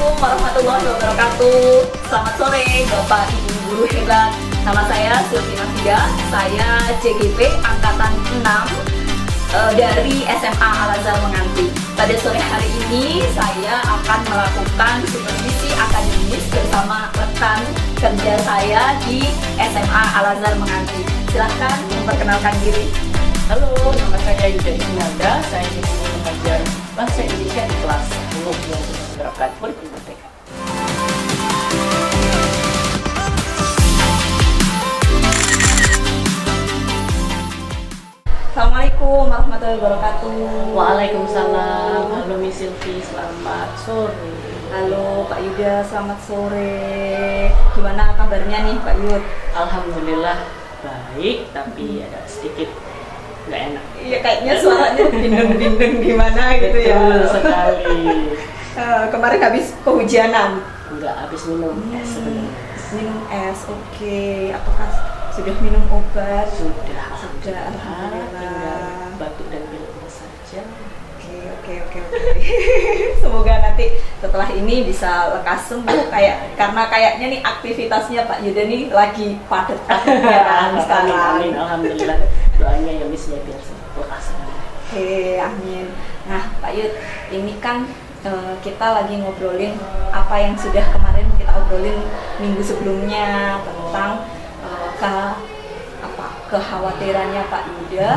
Assalamualaikum warahmatullahi wabarakatuh. Selamat sore Bapak Ibu guru hebat. Nama saya Sylvina Fida. Saya CGP angkatan 6 dari SMA Al-Azhar Menganti. Pada sore hari ini saya akan melakukan supervisi akademis bersama rekan kerja saya di SMA Al-Azhar Menganti. Silahkan memperkenalkan diri. Halo, nama saya Yuda Isnanda. Saya di sini mengajar bahasa Indonesia di kelas 10 yang menerapkan kurikulum merdeka. Assalamualaikum warahmatullahi wabarakatuh. Waalaikumsalam. Halo Miss Sylvie, selamat sore. Halo Pak Yuda, selamat sore. Gimana kabarnya nih Pak Yud? Alhamdulillah baik, tapi ada sedikit nggak enak. Iya, kayaknya suaranya bindeng-bindeng gimana gitu ya. Betul sekali. Kemarin habis kehujanan. Nggak habis minum es sebenarnya. Minum es, oke. Apakah sudah minum obat? Sudah, Sudah, tinggal alhamdulillah. batuk dan pileknya saja. Oke. Semoga nanti setelah ini bisa lekas sembuh karena kayaknya nih aktivitasnya Pak Yuda nih lagi padat-padatnya kan sekarang. Amin, alhamdulillah. Doanya ya Miss ya biar lekas. Oke, amin. Nah, Pak Yud, ini kan kita lagi ngobrolin apa yang sudah kemarin kita obrolin minggu sebelumnya tentang kekhawatirannya Pak Yuda.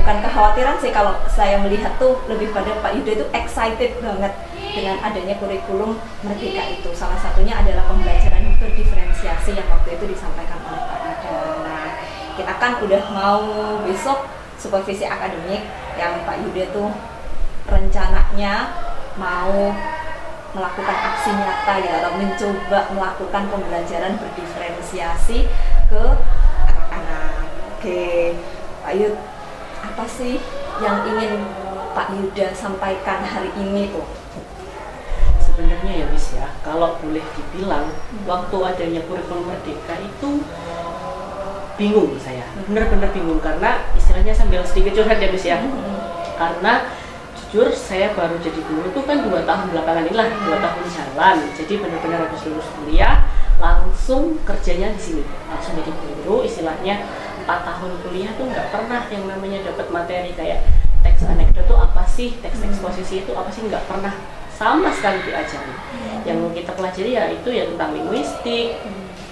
Bukan kekhawatiran sih, kalau saya melihat tuh lebih pada Pak Yuda itu excited banget dengan adanya kurikulum merdeka itu. Salah satunya adalah pembelajaran berdiferensiasi yang waktu itu disampaikan oleh Pak Yuda. Nah, kita kan udah mau besok supervisi akademik yang Pak Yuda tuh rencananya mau melakukan aksi nyata ya, atau mencoba melakukan pembelajaran berdiferensiasi ke anak-anak. Oke, Pak Yud, apa sih yang ingin Pak Yuda sampaikan hari ini tuh? Sebenarnya ya Miss ya, kalau boleh dibilang waktu adanya kurikulum merdeka itu bingung saya, benar-benar bingung karena istilahnya sambil sedikit curhat ya Miss ya. Karena jujur saya baru jadi guru itu kan 2 tahun belakangan inilah, 2 tahun jalan. Jadi benar-benar habis lulus kuliah langsung kerjanya di sini, langsung jadi guru. Istilahnya 4 tahun kuliah tuh nggak pernah yang namanya dapat materi kayak teks anekdot itu apa sih, teks eksposisi itu apa sih, nggak pernah sama sekali diajari. Yang kita pelajari ya itu ya tentang linguistik,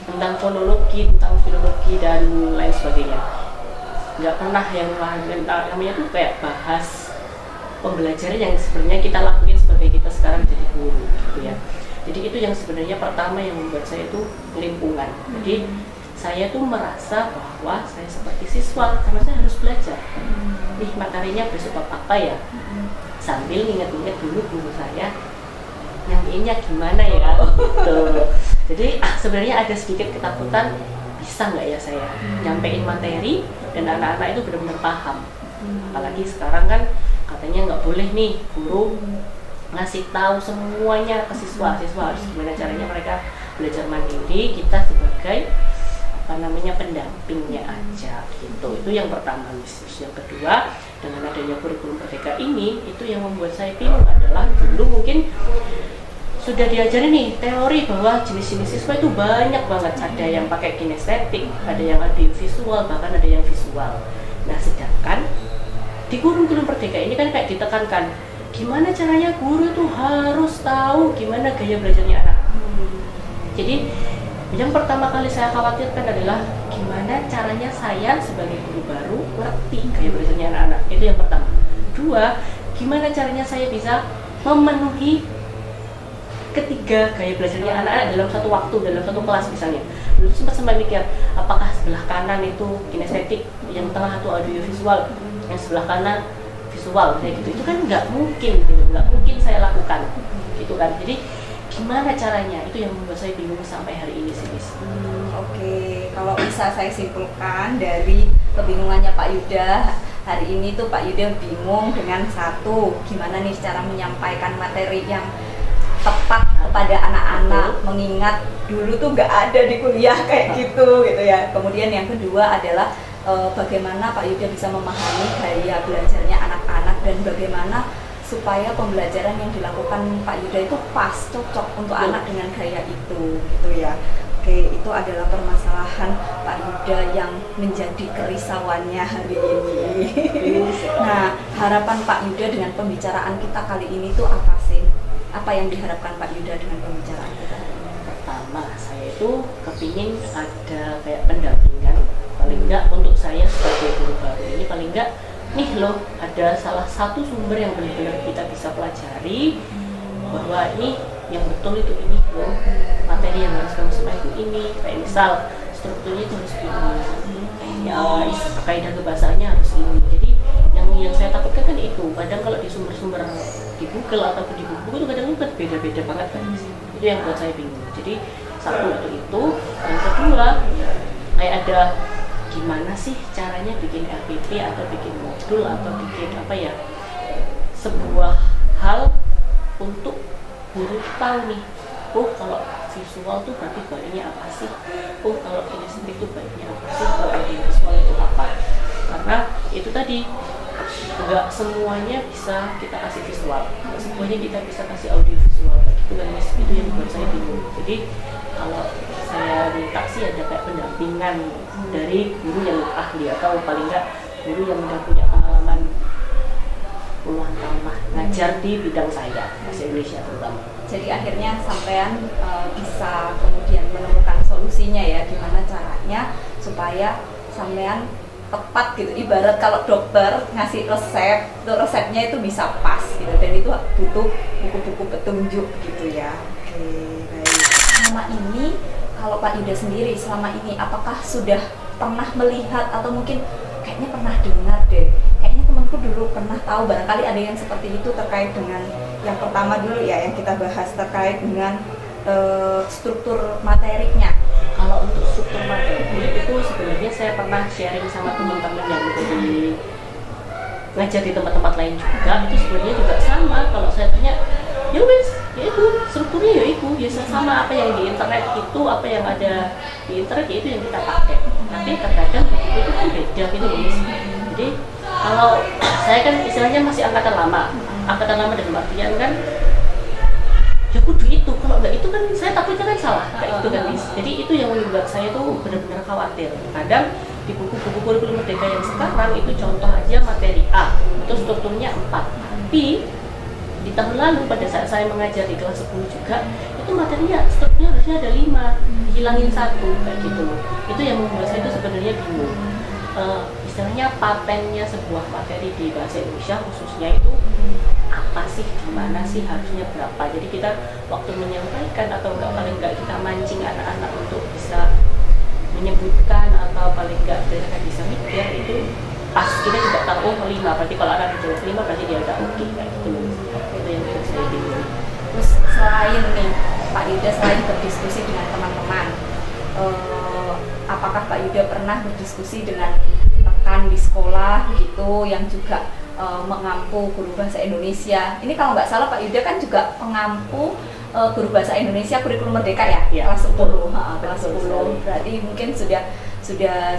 tentang fonologi, tentang filologi dan lain sebagainya. Nggak pernah yang namanya tuh kayak bahas pembelajaran yang sebenarnya kita lakuin sebagai kita sekarang jadi guru gitu ya. Jadi itu yang sebenarnya pertama yang membuat saya itu lingkungan. Jadi saya tuh merasa bahwa saya seperti siswa karena saya harus belajar. Nih materinya besok apa ya? Sambil ingat-ingat dulu guru saya nyampiinnya gimana ya gitu. Jadi sebenarnya ada sedikit ketakutan, bisa nggak ya saya nyampein materi dan anak-anak itu benar-benar paham. Apalagi sekarang kan katanya nggak boleh nih guru ngasih tahu semuanya ke siswa harus gimana caranya mereka belajar mandiri. Kita sebagai pendampingnya aja gitu. Itu yang pertama. Yang kedua, dengan adanya kurikulum merdeka ini, itu yang membuat saya bingung adalah dulu mungkin sudah diajari nih teori bahwa jenis-jenis siswa itu banyak banget. Ada yang pakai kinestetik, ada yang audiovisual, bahkan ada yang visual. Nah, sedangkan di kurikulum merdeka ini kan kayak ditekankan gimana caranya guru itu harus tahu gimana gaya belajarnya anak. Jadi yang pertama kali saya khawatirkan adalah gimana caranya saya sebagai guru baru ngerti gaya belajarnya anak-anak. Itu yang pertama. Dua, gimana caranya saya bisa memenuhi ketiga gaya belajarnya anak-anak dalam satu waktu, dalam satu kelas misalnya. Dulu sempat mikir, apakah sebelah kanan itu kinestetik, yang tengah itu audiovisual, yang sebelah kanan visual, kayak gitu. Itu kan nggak mungkin saya lakukan, gitu kan. Jadi gimana caranya? Itu yang membuat saya bingung sampai hari ini sih, Miss. Oke, kalau bisa saya simpulkan dari kebingungannya Pak Yuda hari ini tuh, Pak Yuda bingung dengan satu, gimana nih cara menyampaikan materi yang tepat kepada anak-anak, mengingat dulu tuh nggak ada di kuliah kayak gitu ya. Kemudian yang kedua adalah bagaimana Pak Yuda bisa memahami gaya belajarnya anak-anak dan bagaimana supaya pembelajaran yang dilakukan Pak Yuda itu pas, cocok untuk anak dengan gaya itu, gitu ya. Oke, itu adalah permasalahan Pak Yuda yang menjadi kerisauannya hari ini. Nah, harapan Pak Yuda dengan pembicaraan kita kali ini tuh apa sih? Apa yang diharapkan Pak Yuda dengan pembicaraan kita hari ini? Pertama, saya itu kepingin ada kayak pendampingan, paling enggak untuk saya sebagai guru baru ini, paling enggak nih loh, ada salah satu sumber yang benar-benar kita bisa pelajari bahwa ini yang betul itu ini loh, materi yang harus kamu sampaikan itu ini, kayak misal strukturnya itu harus ini, ya kaidah kebahasaannya harus ini. Jadi yang saya takutkan kan itu, kadang kalau di sumber-sumber di Google ataupun di buku itu kadang kan beda-beda banget kan. Itu yang buat saya bingung. Jadi satu itu, yang kedua kayak ada gimana sih caranya bikin RPP atau bikin modul atau bikin apa ya, sebuah hal untuk guru tahu nih, oh kalau visual tuh berarti baiknya apa sih, oh kalau kinestetik tuh baiknya apa sih, kalau audio visual itu apa. Karena itu tadi nggak semuanya bisa kita kasih visual, nggak semuanya kita bisa kasih audio visual gitu kan Miss. Itu yang buat saya bingung. Jadi kalau saya minta sih ada kayak pendampingan dari guru yang ahli atau paling nggak guru yang udah punya pengalaman puluhan tahun lah ngajar di bidang saya, bahasa Indonesia terutama. Jadi akhirnya sampean bisa kemudian menemukan solusinya ya, gimana caranya supaya sampean tepat gitu. Ibarat kalau dokter ngasih resep, itu resepnya itu bisa pas gitu, dan itu butuh buku-buku petunjuk gitu ya. Oke, baik. Selama ini kalau Pak Yuda sendiri selama ini apakah sudah pernah melihat atau mungkin kayaknya pernah dengar deh, kayaknya temanku dulu pernah tahu, barangkali ada yang seperti itu terkait dengan yang pertama dulu ya yang kita bahas terkait dengan struktur materinya. Kalau untuk struktur materi itu sebenarnya saya pernah sharing sama teman-teman yang di ngajar di tempat-tempat lain juga, itu sebenarnya juga sama. Kalau saya tanya, ya wes, ya itu strukturnya ya itu biasa sama apa yang di internet itu, apa yang ada di internet ya itu yang kita pakai. Tapi terkadang itu kan beda gitu guys. Jadi kalau saya kan istilahnya masih angkatan lama dalam artian kan ya kudu itu, kalau enggak itu kan saya takutnya kan salah kayak itu kan guys. Jadi itu yang membuat saya tuh benar-benar khawatir. Kadang di buku-buku kurikulum merdeka yang sekarang itu contoh aja materi A itu strukturnya 4, tapi di tahun lalu pada saat saya mengajar di kelas 10 juga itu materinya strukturnya harusnya ada 5, dihilangin 1 kayak gitu loh. Itu yang membuat saya itu sebenarnya bingung. Istilahnya patennya sebuah materi di bahasa Indonesia khususnya itu apa sih, gimana sih, harusnya berapa. Jadi kita waktu menyampaikan atau paling enggak kita mancing anak-anak untuk bisa menyebutkan atau paling enggak mereka bisa mikir itu pas, kita tidak tahu 5, berarti kalau anak dijawab 5 berarti dia udah oke kayak gitu. Itu yang bikin saya bingung. Terus selain nih Pak Yuda, selain berdiskusi dengan teman-teman, apakah Pak Yuda pernah berdiskusi dengan rekan di sekolah gitu yang juga mengampu guru bahasa Indonesia? Ini kalau nggak salah Pak Yuda kan juga pengampu guru bahasa Indonesia kurikulum merdeka ya, kelas 10. Kelas 10. Berarti mungkin sudah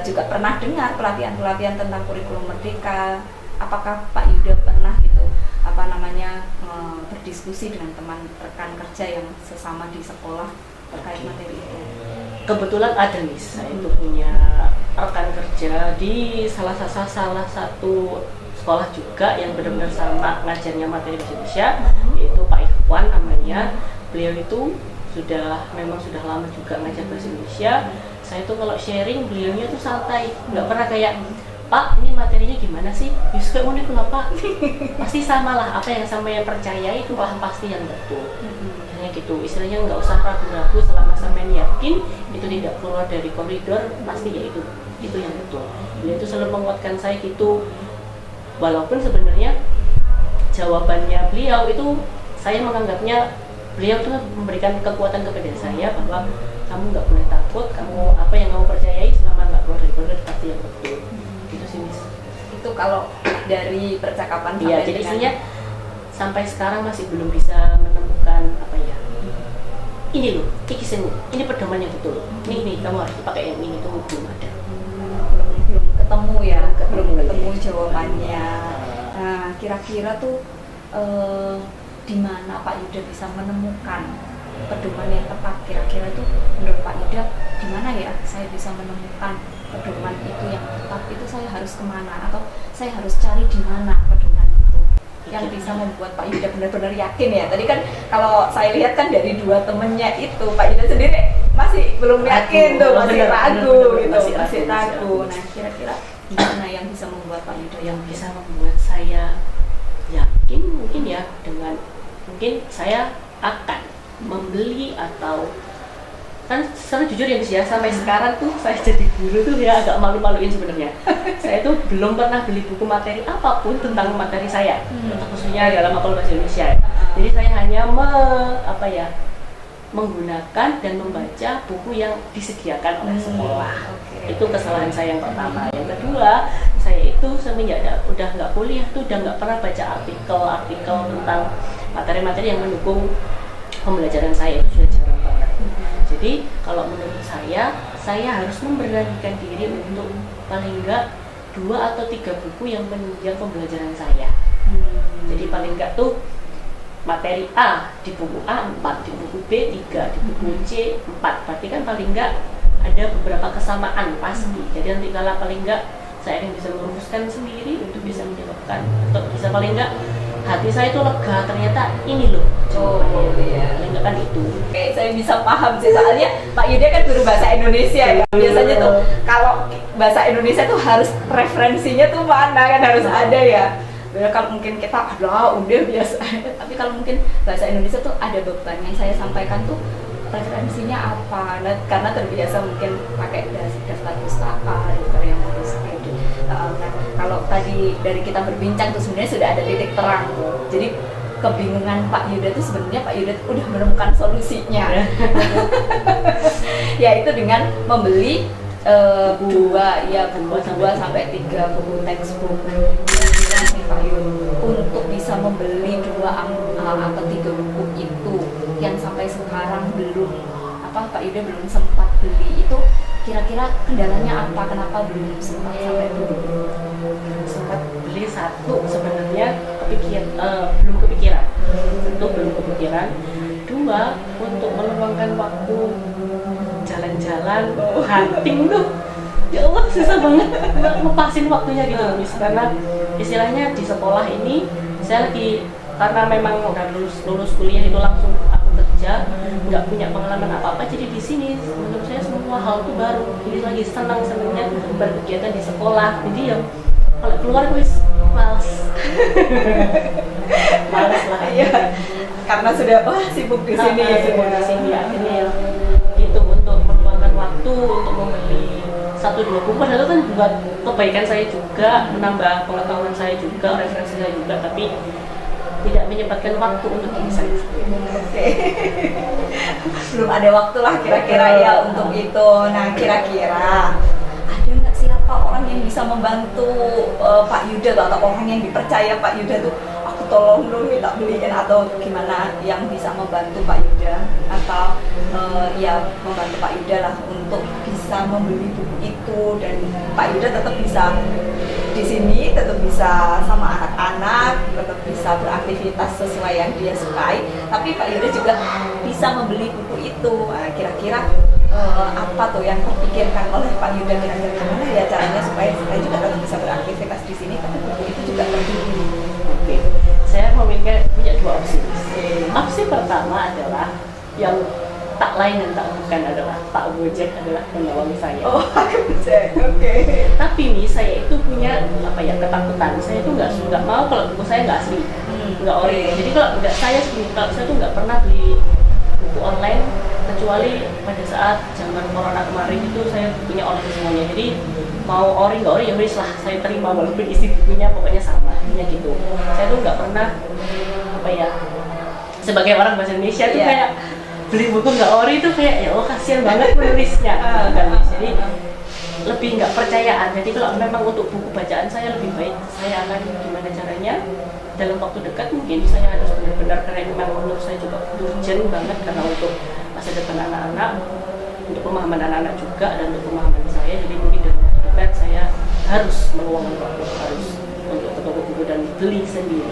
juga pernah dengar pelatihan-pelatihan tentang kurikulum merdeka. Apakah Pak Yuda pernah gitu berdiskusi dengan teman rekan kerja yang sesama di sekolah terkait materi itu? Kebetulan ada nih, saya itu punya rekan kerja di salah satu sekolah juga yang benar-benar sama ngajarnya materi bahasa Indonesia, yaitu Pak Ikhwan namanya. Beliau itu memang sudah lama juga ngajar bahasa Indonesia. Saya tuh kalau sharing beliaunya tuh santai, nggak pernah kayak, Pak ini materinya gimana sih? Yus kayak unik lah Pak. Pasti sama lah, apa yang sampai percaya itu pasti yang betul. Hanya gitu, istilahnya nggak usah ragu-ragu, selama sampai yakin itu tidak keluar dari koridor, pasti ya itu yang betul. Beliau itu selalu menguatkan saya gitu. Walaupun sebenarnya jawabannya beliau itu saya menganggapnya beliau tuh memberikan kekuatan kepada saya bahwa kamu nggak boleh takut, kamu apa yang kamu percayai selama nggak keluar dari koridor pasti yang betul. Gitu sih Miss. Itu kalau dari percakapan iya, jadi istilahnya sampai sekarang masih belum bisa menemukan apa ya. Ini loh, ini pedoman yang betul. Nih kamu harus pakai yang ini, tuh belum ada. Belum ketemu ya, belum ketemu jawabannya. Nah, kira-kira tuh di mana Pak Yuda bisa menemukan pedoman yang tepat? Kira-kira itu menurut Pak Yuda di mana ya saya bisa menemukan pedoman itu yang tepat? Itu saya harus kemana, atau saya harus cari di mana pedoman itu yang bisa membuat Pak Yuda benar-benar yakin ya? Tadi kan kalau saya lihat kan dari dua temennya itu, Pak Yuda sendiri masih belum yakin tuh, masih ragu gitu, masih ragu. Nah, kira-kira gimana yang bisa membuat Pak Yuda yang bisa membuat saya yakin mungkin ya dengan mungkin saya akan membeli, atau kan secara jujur ya Miss ya, sampai sekarang tuh saya jadi guru tuh ya agak malu-maluin sebenarnya. Saya tuh belum pernah beli buku materi apapun tentang materi saya, khususnya dalam mapel bahasa Indonesia. Jadi saya hanya menggunakan dan membaca buku yang disediakan oleh sekolah. Itu kesalahan saya yang pertama. Yang kedua, saya itu semenjak udah nggak kuliah tuh udah nggak pernah baca artikel tentang materi-materi yang mendukung pembelajaran saya, itu sudah jarang banget. Jadi kalau menurut saya harus memberanikan diri untuk paling enggak 2 atau 3 buku yang menunjang pembelajaran saya. Jadi paling enggak tuh materi A di buku A 4, di buku B 3, di buku C 4. Berarti kan paling enggak ada beberapa kesamaan pasti. Jadi nanti kalau paling enggak saya akan bisa merumuskan sendiri untuk bisa menyebabkan, untuk bisa paling enggak hati saya itu lega, ternyata ini loh iya. Paling enggak kan itu. Oke, saya bisa paham sih, soalnya Pak Yuda kan guru bahasa Indonesia ya. Biasanya tuh kalau bahasa Indonesia tuh harus referensinya tuh mana kan harus ada ya. Kalau mungkin kita udah biasa, tapi kalau mungkin bahasa Indonesia tuh ada beban yang saya sampaikan tuh referensinya apa. Nah, karena terbiasa mungkin pakai daftar pustaka, daftar yang harus gitu. Nah, kalau tadi dari kita berbincang tuh sebenarnya sudah ada titik terang. Jadi kebingungan Pak Yuda tuh sebenarnya Pak Yuda udah menemukan solusinya. Yaitu dengan membeli 2 sampai 3 buku textbook untuk bisa membeli 2 atau 3 buku itu yang sampai sekarang Pak Yuda belum sempat beli. Itu kira-kira kendalanya apa? Kenapa belum sempat sampai beli? Sempat beli 1 sebenarnya belum kepikiran. Itu belum kepikiran. 2 untuk meluangkan waktu jalan-jalan, hunting tuh ya Allah susah banget ngepasin waktunya gitu loh Miss. Karena istilahnya di sekolah ini saya lagi, karena memang udah lulus kuliah itu langsung aku kerja, nggak punya pengalaman apa-apa, jadi di sini menurut saya semua hal itu baru. Ini lagi senangnya berkegiatan di sekolah, jadi ya kalau keluar wis males lah ya, karena sudah sibuk di sini. Akhirnya ya gitu, untuk meluangkan waktu untuk membeli 1-2 buku, padahal kan buat kebaikan saya juga, menambah pengetahuan saya juga, referensi saya juga, tapi tidak menyempatkan waktu untuk diri saya. Oke. Belum ada waktu lah kira-kira ya untuk itu. Nah, kira-kira ada nggak siapa orang yang bisa membantu Pak Yuda atau orang yang dipercaya Pak Yuda tuh, aku tolong dong minta beliin, atau gimana yang bisa membantu Pak Yuda atau ya membantu Pak Yuda lah untuk bisa membeli buku itu, dan Pak Yuda tetap bisa di sini, tetap bisa sama anak-anak, tetap bisa beraktivitas sesuai yang dia sukai, tapi Pak Yuda juga bisa membeli buku itu. Nah, kira-kira apa tuh yang terpikirkan oleh Pak Yuda, kira-kira gimana ya caranya supaya saya juga tetap bisa beraktivitas di sini tapi buku itu juga terbeli. Oke, saya punya 2 opsi. Opsi pertama adalah yang tak lain dan tak bukan adalah Pak Gojek adalah penolong saya. Oh, Pak Gojek, oke. Tapi nih saya itu punya ketakutan. Saya itu nggak mau kalau buku saya nggak asli, nggak ori. Jadi kalau saya tuh nggak pernah beli buku online kecuali pada saat zaman corona kemarin itu saya punya online semuanya. Jadi mau ori nggak ori ya wis lah, saya terima walaupun isi bukunya pokoknya sama, gitu. Saya tuh nggak pernah sebagai orang bahasa Indonesia tuh kayak beli buku nggak ori itu kayak ya Allah kasihan banget penulisnya. Jadi lebih nggak percayaan. Jadi kalau memang untuk buku bacaan saya lebih baik saya akan gimana caranya dalam waktu dekat, mungkin saya harus benar-benar, karena memang menurut saya juga urgent banget, karena untuk masa depan anak-anak, untuk pemahaman anak-anak juga dan untuk pemahaman saya. Jadi mungkin dalam waktu dekat saya harus meluangkan waktu harus untuk ketemu buku dan beli sendiri.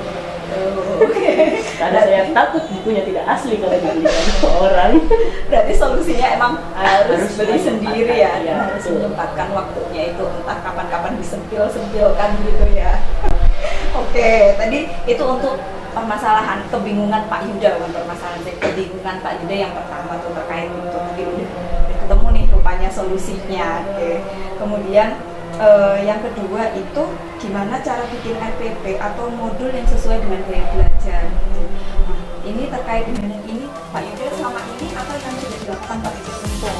Oke. Karena saya takut bukunya tidak asli kalau dibelikan ke orang. Berarti solusinya emang harus beli menyempatkan, sendiri ya, ya, harus betul. menyempatkan waktunya itu, entah kapan-kapan disempil-sempilkan gitu ya. Oke, tadi itu untuk permasalahan kebingungan Pak Yuda, bukan permasalahan kebingungan Pak Yuda yang pertama tuh terkait itu. Tadi udah ketemu nih rupanya solusinya. Oke. Kemudian yang kedua itu gimana cara bikin RPP atau modul yang sesuai dengan gaya belajar. Nah, ini terkait dengan ini Pak Yuda selama ini apa yang sudah dilakukan Pak Yuda untuk